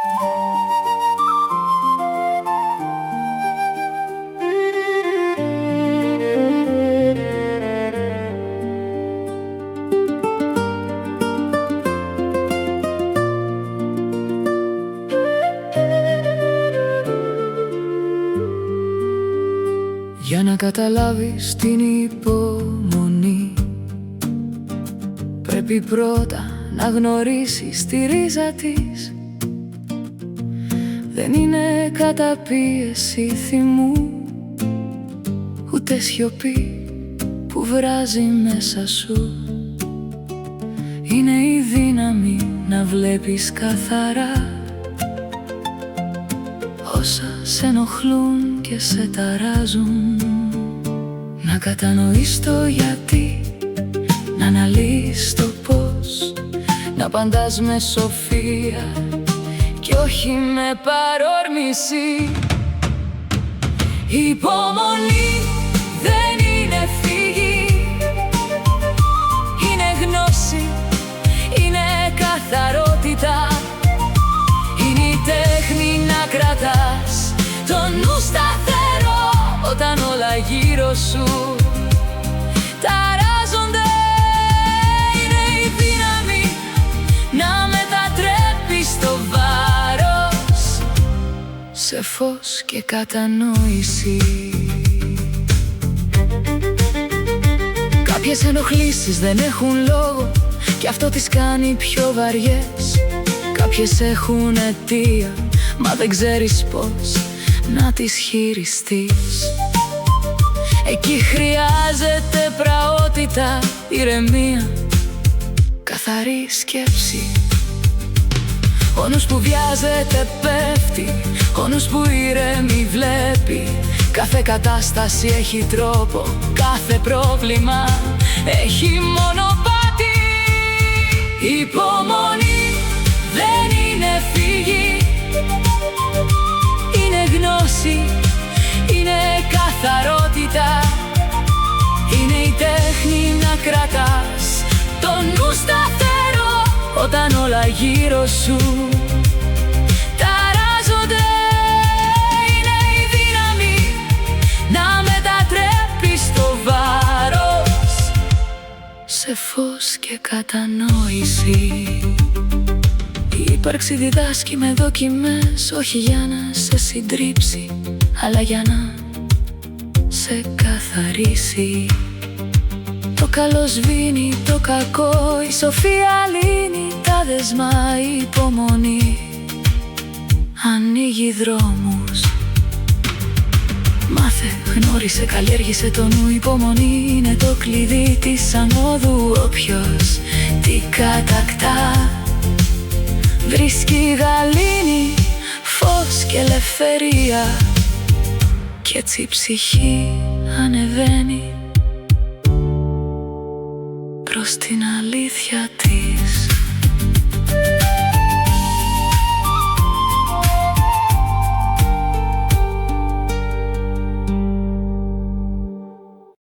Για να καταλάβεις την υπομονή, πρέπει πρώτα να γνωρίσεις τη ρίζα της. Δεν είναι καταπίεση θυμού, ούτε σιωπή που βράζει μέσα σου. Είναι η δύναμη να βλέπεις καθαρά όσα σε ενοχλούν και σε ταράζουν. Να κατανοείς το γιατί, να αναλύεις το πώς, να απαντάς με σοφία και όχι με παρόρμηση. Η υπομονή δεν είναι φυγή, είναι γνώση, είναι καθαρότητα. Είναι η τέχνη να κρατάς το νου σταθερό όταν όλα γύρω σου ταράζονται. Είναι η δύναμη να μετατρέπεις το βάρος σε φως και κατανόηση. Κάποιες ενοχλήσεις δεν έχουν λόγο και αυτό τις κάνει πιο βαριές. Κάποιες έχουν αιτία, μα δεν ξέρεις πώς να τις χειριστείς. Εκεί χρειάζεται πραότητα, ηρεμία, καθαρή σκέψη. Ο νους που βιάζεται πέφτει, ο νους που ηρέμει βλέπει. Κάθε κατάσταση έχει τρόπο, κάθε πρόβλημα έχει μονοπάτι. Η υπομονή δεν είναι φυγή, είναι γνώση, είναι καθαρότητα. Είναι η τέχνη να κρατάς το νου σταθερό όταν όλα γύρω σου ταράζονται. Είναι η δύναμη να μετατρέπεις το βάρος σε φως και κατανόηση. Η ύπαρξη διδάσκει με δοκιμές, όχι για να σε συντρίψει, αλλά για να σε καθαρίσει. Το καλό σβήνει το κακό, η σοφία λύνει τα δεσμά. Η υπομονή ανοίγει δρόμους. Μάθε, γνώρισε, καλλιέργησε το νου. Η υπομονή είναι το κλειδί της ανόδου. Όποιος τι κατακτά βρίσκει γαλήνη, φως και ελευθερία. Κι έτσι η ψυχή ανεβαίνει προς την αλήθεια της.